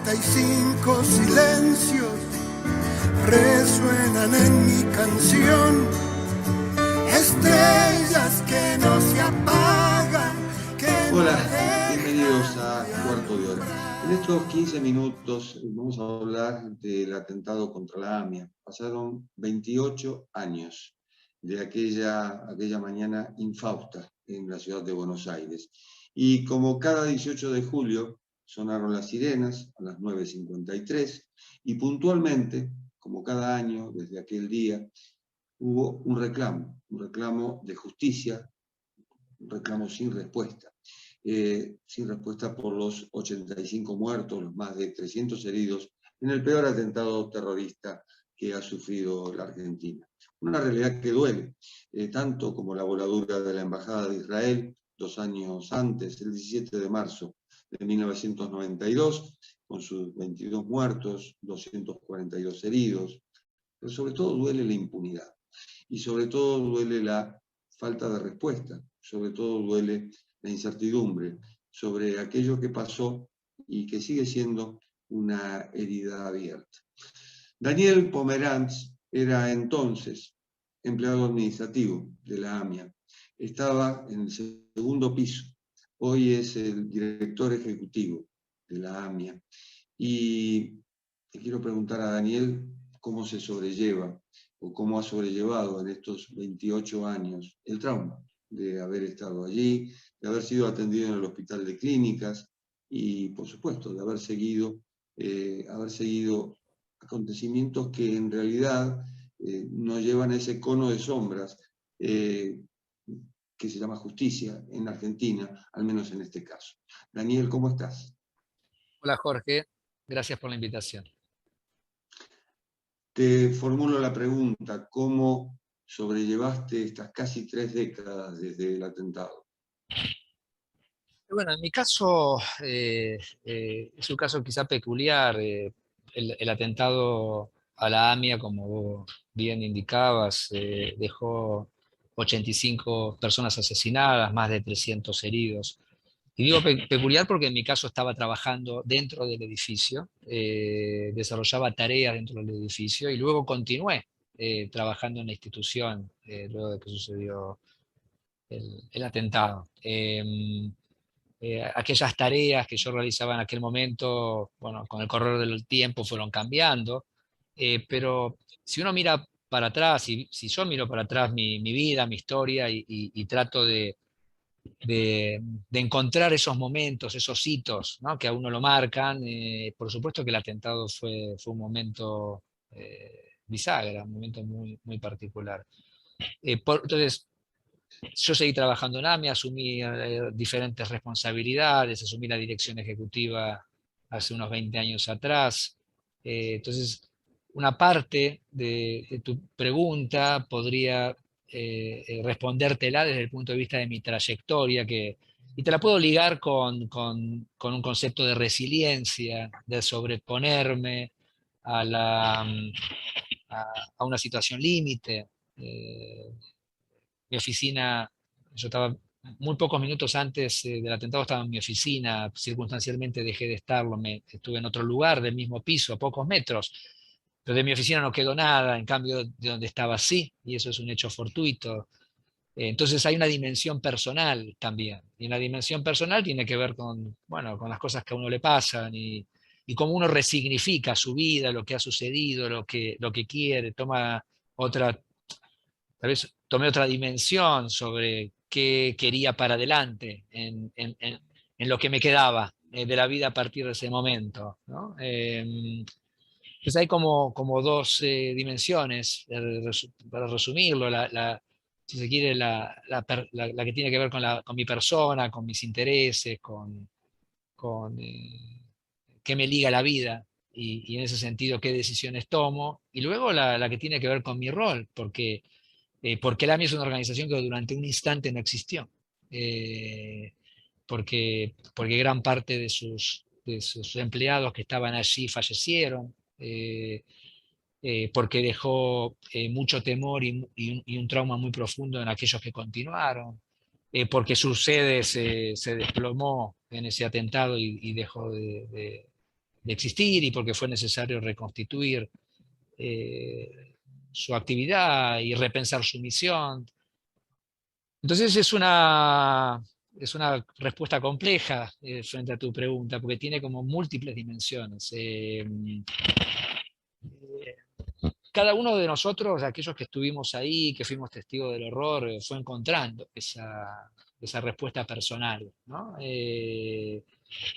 45 silencios resuenan en mi canción, estrellas que no se apagan. Hola, bienvenidos a Cuarto de Hora. En estos 15 minutos vamos a hablar del atentado contra la AMIA. Pasaron 28 años de aquella mañana infausta en la ciudad de Buenos Aires. Y como cada 18 de julio sonaron las sirenas a las 9:53 y puntualmente, como cada año desde aquel día, hubo un reclamo de justicia, un reclamo sin respuesta por los 85 muertos, los más de 300 heridos en el peor atentado terrorista que ha sufrido la Argentina. Una realidad que duele, tanto como la voladura de la Embajada de Israel 2 años antes, el 17 de marzo de 1992, con sus 22 muertos, 242 heridos, pero sobre todo duele la impunidad y sobre todo duele la falta de respuesta, sobre todo duele la incertidumbre sobre aquello que pasó y que sigue siendo una herida abierta. Daniel Pomeranz era entonces empleado administrativo de la AMIA. Estaba en el segundo piso. Hoy es el director ejecutivo de la AMIA. Y te quiero preguntar a Daniel cómo se sobrelleva o cómo ha sobrellevado en estos 28 años el trauma de haber estado allí, de haber sido atendido en el hospital de clínicas y, por supuesto, de haber seguido acontecimientos que en realidad nos llevan a ese cono de sombras que se llama justicia en Argentina, al menos en este caso. Daniel, ¿cómo estás? Hola Jorge, gracias por la invitación. Te formulo la pregunta, ¿cómo sobrellevaste estas casi 3 décadas desde el atentado? Bueno, en mi caso es un caso quizá peculiar. El atentado a la AMIA, como vos bien indicabas, dejó 85 personas asesinadas, más de 300 heridos. Y digo peculiar porque en mi caso estaba trabajando dentro del edificio, desarrollaba tareas dentro del edificio y luego continué trabajando en la institución luego de que sucedió el atentado. Aquellas tareas que yo realizaba en aquel momento, bueno, con el correr del tiempo fueron cambiando, pero si uno mira para atrás, si yo miro para atrás mi vida, mi historia y trato de encontrar esos momentos, esos hitos, ¿no?, que a uno lo marcan. Por supuesto que el atentado fue un momento bisagra, un momento muy, muy particular. Entonces, yo seguí trabajando en AMIA, asumí diferentes responsabilidades, asumí la dirección ejecutiva hace unos 20 años atrás. Entonces, una parte de tu pregunta podría respondértela desde el punto de vista de mi trayectoria, y te la puedo ligar con un concepto de resiliencia, de sobreponerme a, a una situación límite. Mi oficina, yo estaba muy pocos minutos antes del atentado, estaba en mi oficina, circunstancialmente dejé de estarlo, estuve en otro lugar del mismo piso, a pocos metros, pero de mi oficina no quedó nada, en cambio de donde estaba sí, y eso es un hecho fortuito. Entonces hay una dimensión personal también, y la dimensión personal tiene que ver con, bueno, con las cosas que a uno le pasan y cómo uno resignifica su vida, lo que ha sucedido, lo que quiere, toma otra, tal vez tomé otra dimensión sobre qué quería para adelante en lo que me quedaba de la vida a partir de ese momento, ¿no? Entonces hay como dos dimensiones, para resumirlo, si se quiere, la que tiene que ver con mi persona, con mis intereses, con qué me liga la vida y en ese sentido qué decisiones tomo, y luego la que tiene que ver con mi rol, porque la AMIA es una organización que durante un instante no existió, porque gran parte de sus empleados que estaban allí fallecieron, porque dejó mucho temor y un trauma muy profundo en aquellos que continuaron, porque su sede se desplomó en ese atentado y dejó de existir y porque fue necesario reconstituir su actividad y repensar su misión. Entonces es una respuesta compleja frente a tu pregunta, porque tiene como múltiples dimensiones. Cada uno de nosotros, aquellos que estuvimos ahí, que fuimos testigos del horror, fue encontrando esa respuesta personal, ¿no? Y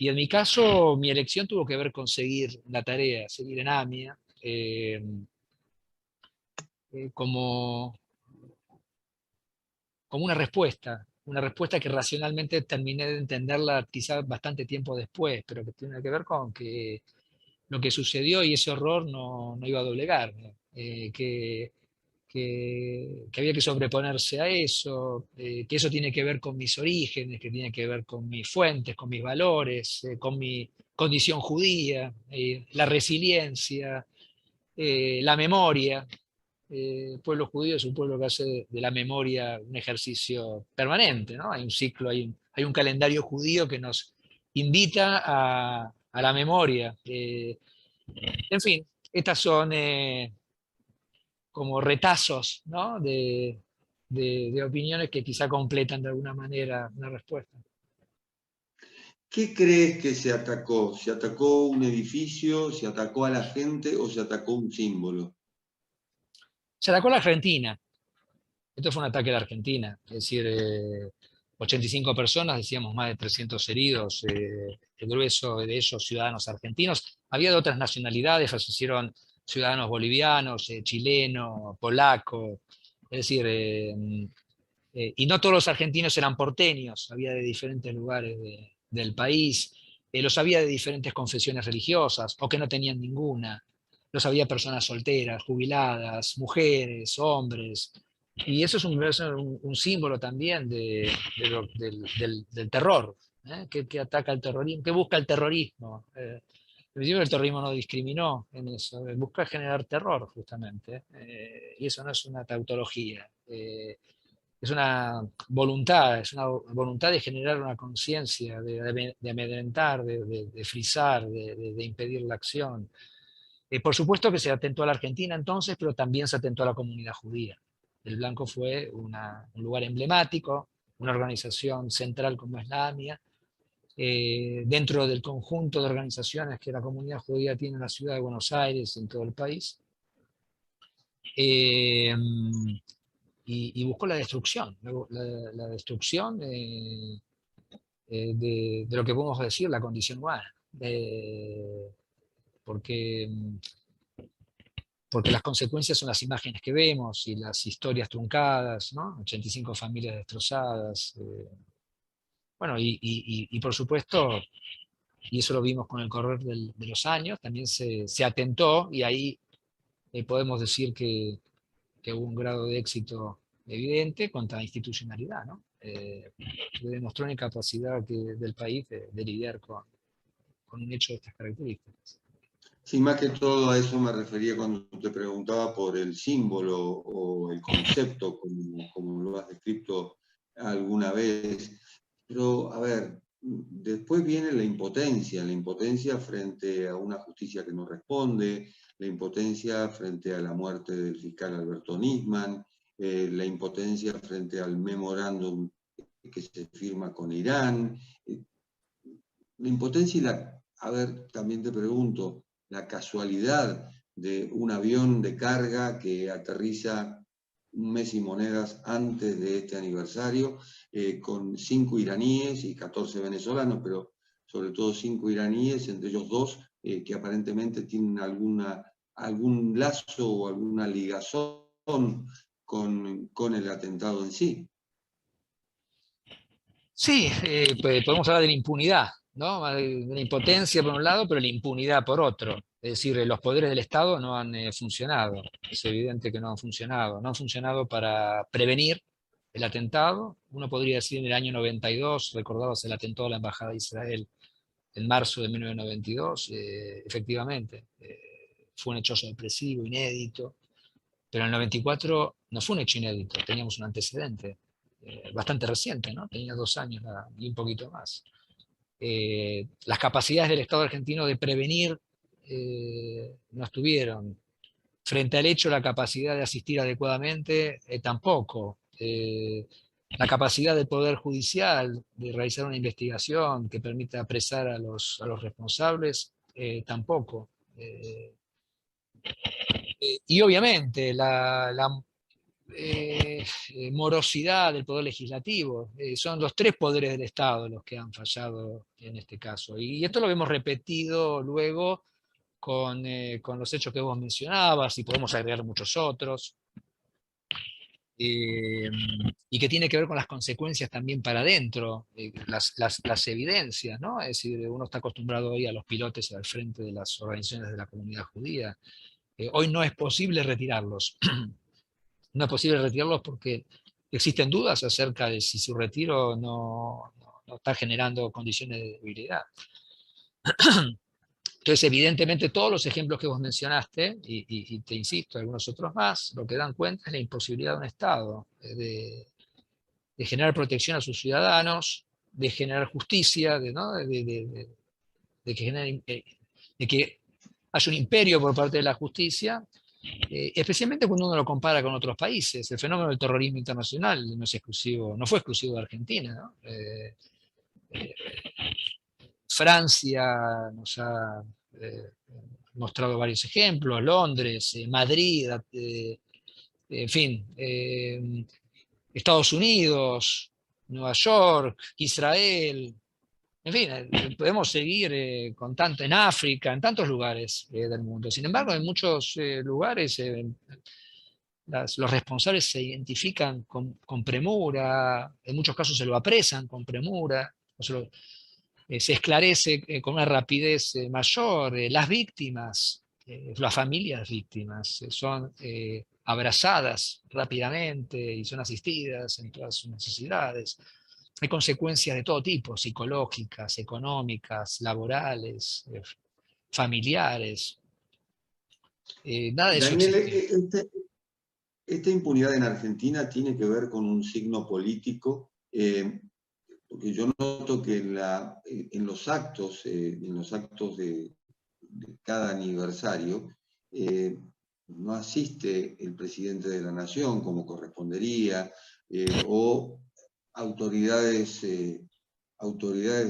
en mi caso, mi elección tuvo que ver con seguir la tarea, seguir en AMIA, como una respuesta que racionalmente terminé de entenderla quizás bastante tiempo después, pero que tiene que ver con que lo que sucedió y ese horror no iba a doblegar, ¿no? Que había que sobreponerse a eso, que eso tiene que ver con mis orígenes, que tiene que ver con mis fuentes, con mis valores, con mi condición judía, la resiliencia, la memoria. El pueblo judío es un pueblo que hace de la memoria un ejercicio permanente, ¿no? Hay un ciclo, hay un calendario judío que nos invita a la memoria. En fin, estas son como retazos, ¿no? De opiniones que quizá completan de alguna manera una respuesta. ¿Qué crees que se atacó? ¿Se atacó un edificio? ¿Se atacó a la gente o se atacó un símbolo? Se atacó a la Argentina. Esto fue un ataque a la Argentina. Es decir, 85 personas, decíamos más de 300 heridos, el grueso de ellos ciudadanos argentinos. Había de otras nacionalidades, fallecieron ciudadanos bolivianos, chilenos, polacos. Es decir, y no todos los argentinos eran porteños, había de diferentes lugares del país, los había de diferentes confesiones religiosas o que no tenían ninguna, los había personas solteras, jubiladas, mujeres, hombres, y eso es un símbolo también del terror, que ataca el terrorismo, que busca el terrorismo. En principio el terrorismo no discriminó en eso, busca generar terror justamente, y eso no es una tautología. Es una voluntad de generar una conciencia, de amedrentar, de frizar, de impedir la acción. Por supuesto que se atentó a la Argentina entonces, pero también se atentó a la comunidad judía. El Blanco fue un lugar emblemático, una organización central como es la AMIA, dentro del conjunto de organizaciones que la comunidad judía tiene en la ciudad de Buenos Aires y en todo el país. Y buscó la destrucción, la destrucción de lo que podemos decir la condición humana. Porque, porque las consecuencias son las imágenes que vemos y las historias truncadas, ¿no? 85 familias destrozadas. Bueno, y por supuesto, y eso lo vimos con el correr de los años, también se atentó, y ahí podemos decir que hubo un grado de éxito evidente contra la institucionalidad, ¿no? Se demostró una incapacidad del país de lidiar con un hecho de estas características. Sí, más que todo a eso me refería cuando te preguntaba por el símbolo o el concepto, como lo has descrito alguna vez. Pero, a ver, después viene la impotencia frente a una justicia que no responde, la impotencia frente a la muerte del fiscal Alberto Nisman, la impotencia frente al memorándum que se firma con Irán. La impotencia y a ver, también te pregunto, la casualidad de un avión de carga que aterriza un mes y monedas antes de este aniversario, con 5 iraníes y 14 venezolanos, pero sobre todo 5 iraníes, entre ellos 2 que aparentemente tienen algún lazo o alguna ligazón con el atentado en sí. Sí, podemos hablar de la impunidad, ¿no? De la impotencia por un lado, pero la impunidad por otro. Es decir, los poderes del Estado no han funcionado. Es evidente que no han funcionado. No han funcionado para prevenir el atentado. Uno podría decir en el año 92, recordabas el atentado a la Embajada de Israel en marzo de 1992, efectivamente, fue un hecho sorpresivo, inédito, pero en el 94 no fue un hecho inédito, teníamos un antecedente bastante reciente, ¿no? Tenía 2 años y un poquito más. Las capacidades del Estado argentino de prevenir no estuvieron. Frente al hecho, la capacidad de asistir adecuadamente tampoco. La capacidad del Poder Judicial de realizar una investigación que permita apresar a los responsables tampoco. Y obviamente morosidad del Poder Legislativo. Son los tres poderes del Estado los que han fallado en este caso. Y esto lo hemos repetido luego con los hechos que vos mencionabas, y podemos agregar muchos otros, y que tiene que ver con las consecuencias también para adentro, las evidencias, ¿no? Es decir, uno está acostumbrado hoy a los pilotes al frente de las organizaciones de la comunidad judía. Hoy no es posible retirarlos. No es posible retirarlos porque existen dudas acerca de si su retiro no está generando condiciones de debilidad. Entonces, evidentemente, todos los ejemplos que vos mencionaste, y te insisto, algunos otros más, lo que dan cuenta es la imposibilidad de un Estado de generar protección a sus ciudadanos, de generar justicia, ¿no? De que haya un imperio por parte de la justicia, especialmente cuando uno lo compara con otros países. El fenómeno del terrorismo internacional no fue exclusivo de Argentina, ¿no? Francia nos ha mostrado varios ejemplos, Londres, Madrid, en fin, Estados Unidos, Nueva York, Israel, en fin, podemos seguir con tanto en África, en tantos lugares del mundo. Sin embargo, en muchos lugares los responsables se identifican con premura, en muchos casos se lo apresan con premura, se esclarece con una rapidez mayor. Las víctimas, las familias víctimas, son abrazadas rápidamente y son asistidas en todas sus necesidades. Hay consecuencias de todo tipo, psicológicas, económicas, laborales, familiares. Nada de eso Daniel, existe. esta impunidad en Argentina tiene que ver con un signo político, porque yo noto que en los actos de cada aniversario, no asiste el presidente de la Nación como correspondería, o autoridades,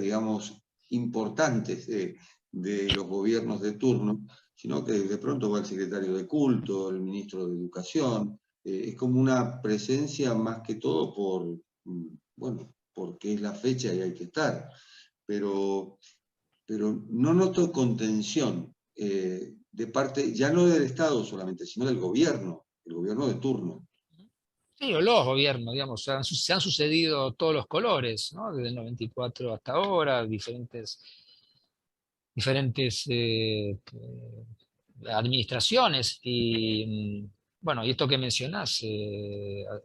digamos, importantes de los gobiernos de turno, sino que de pronto va el secretario de Culto, el ministro de Educación. Es como una presencia más que todo bueno, porque es la fecha y hay que estar. Pero no noto contención de parte, ya no del Estado solamente, sino del gobierno, el gobierno de turno. Sí, o los gobiernos, digamos, se han sucedido todos los colores, ¿no? Desde el 94 hasta ahora, diferentes administraciones, y bueno, y esto que mencionás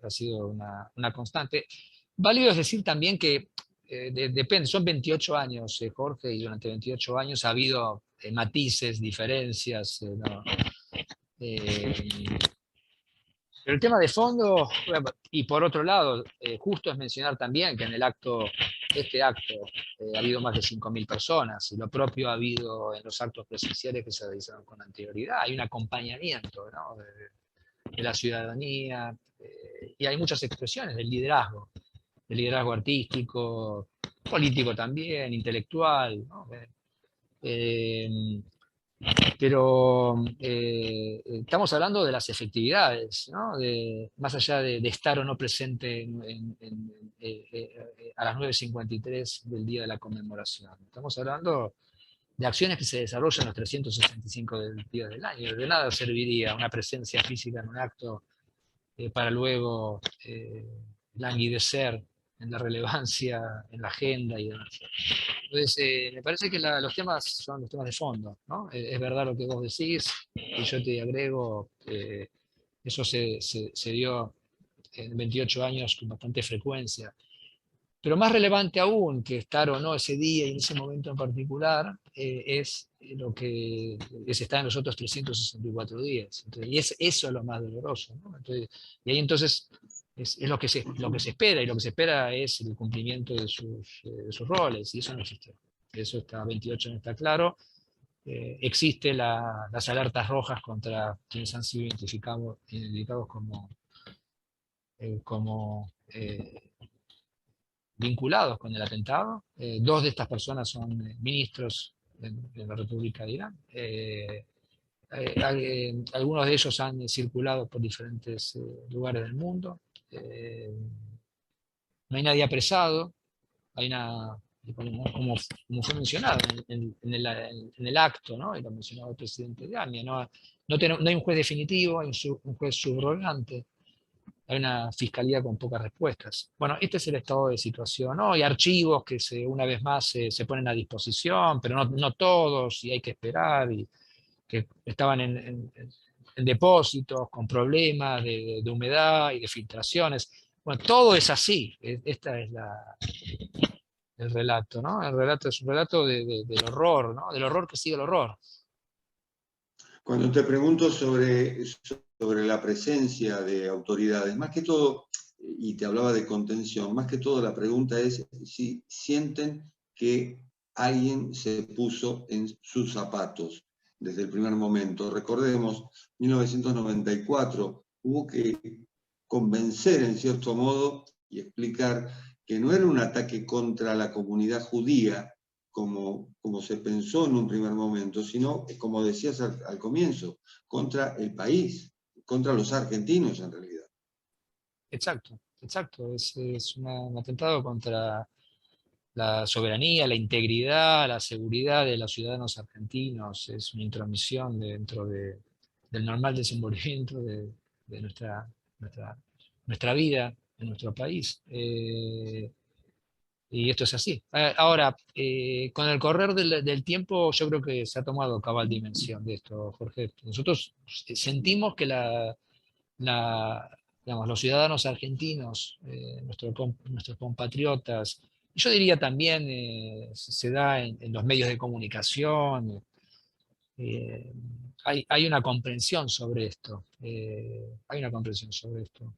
ha sido una constante. Válido es decir también que depende, son 28 años, Jorge, y durante 28 años ha habido matices, diferencias, ¿no? Pero el tema de fondo, y por otro lado, justo es mencionar también que en este acto ha habido más de 5.000 personas, y lo propio ha habido en los actos presenciales que se realizaron con anterioridad. Hay un acompañamiento, ¿no? de la ciudadanía, y hay muchas expresiones del liderazgo artístico, político también, intelectual, ¿no? Pero estamos hablando de las efectividades, ¿no? Más allá de estar o no presente a las 9:53 del día de la conmemoración. Estamos hablando de acciones que se desarrollan los 365 días del año. De nada serviría una presencia física en un acto para luego languidecer en la relevancia, en la agenda y demás. Entonces, me parece que los temas son los temas de fondo, ¿no? Es verdad lo que vos decís, y yo te agrego, eso se dio en 28 años con bastante frecuencia. Pero más relevante aún que estar o no ese día y en ese momento en particular, es lo que es estar en los otros 364 días. Entonces, y eso es lo más doloroso, ¿no? Entonces, y ahí entonces es lo que se espera, y lo que se espera es el cumplimiento de sus roles, y eso no existe. eso está 28 no está claro. Existe las alertas rojas contra quienes han sido identificados como vinculados con el atentado. Dos de estas personas son ministros de la República de Irán. Algunos de ellos han circulado por diferentes lugares del mundo. No hay nadie apresado. Hay una, como fue mencionado en el acto, ¿no? Y lo mencionaba el presidente de AMIA, no hay un juez definitivo, hay un juez subrogante, hay una fiscalía con pocas respuestas. Bueno, este es el estado de situación, ¿no? Hay archivos que una vez más se ponen a disposición, pero no todos, y hay que esperar, y que estaban en depósitos con problemas de humedad y de filtraciones. Bueno, todo es así. Esta es el relato, ¿no? El relato es un relato del horror, ¿no? Del horror que sigue el horror. Cuando te pregunto sobre la presencia de autoridades, más que todo, y te hablaba de contención, más que todo la pregunta es si sienten que alguien se puso en sus zapatos desde el primer momento. Recordemos, 1994 hubo que convencer en cierto modo y explicar que no era un ataque contra la comunidad judía, como se pensó en un primer momento, sino, como decías al comienzo, contra el país, contra los argentinos en realidad. Exacto. Es un atentado contra la soberanía, la integridad, la seguridad de los ciudadanos argentinos. Es una intromisión dentro del normal desenvolvimiento de nuestra vida en nuestro país. Y esto es así. Ahora, con el correr del tiempo, yo creo que se ha tomado cabal dimensión de esto, Jorge. Nosotros sentimos que digamos, los ciudadanos argentinos, nuestros compatriotas, y yo diría también se da en los medios de comunicación, hay una comprensión sobre esto.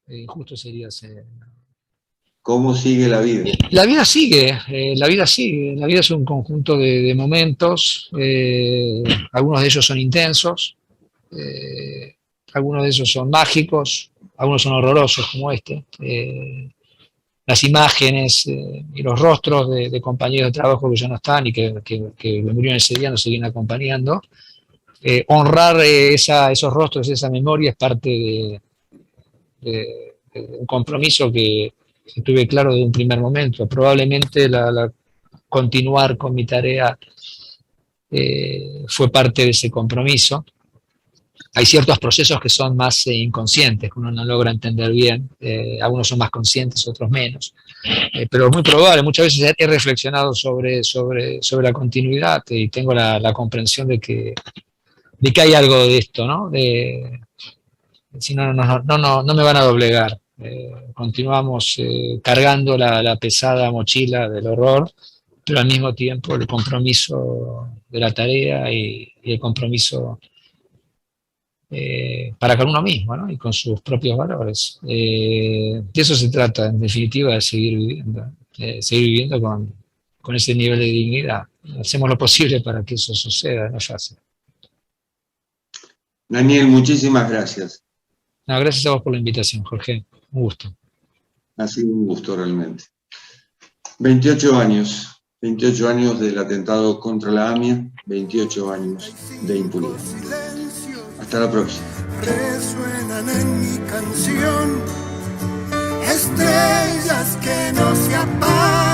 Injusto sería ser... ¿Cómo sigue la vida? La vida sigue. La vida es un conjunto de momentos. Algunos de ellos son intensos, algunos de ellos son mágicos, algunos son horrorosos como este. Las imágenes y los rostros de compañeros de trabajo que ya no están y que murieron ese día nos siguen acompañando. Honrar esos rostros, esa memoria es parte de un compromiso que tuve claro de un primer momento. Probablemente continuar con mi tarea fue parte de ese compromiso. Hay ciertos procesos que son más inconscientes, que uno no logra entender bien. Algunos son más conscientes, otros menos. Pero es muy probable, muchas veces he reflexionado sobre la continuidad y tengo la comprensión de que hay algo de esto, ¿no? Si no me van a doblegar. Continuamos cargando la pesada mochila del horror, pero al mismo tiempo el compromiso de la tarea y el compromiso para con uno mismo, ¿no? Y con sus propios valores. De eso se trata, en definitiva, de seguir viviendo con ese nivel de dignidad. Hacemos lo posible para que eso suceda, no es fácil. Daniel, muchísimas gracias. No, gracias a vos por la invitación, Jorge. Un gusto. Ha sido un gusto realmente. 28 años del atentado contra la AMIA, 28 años de impunidad. Hasta la próxima. Resuenan en mi canción estrellas que no se apagan.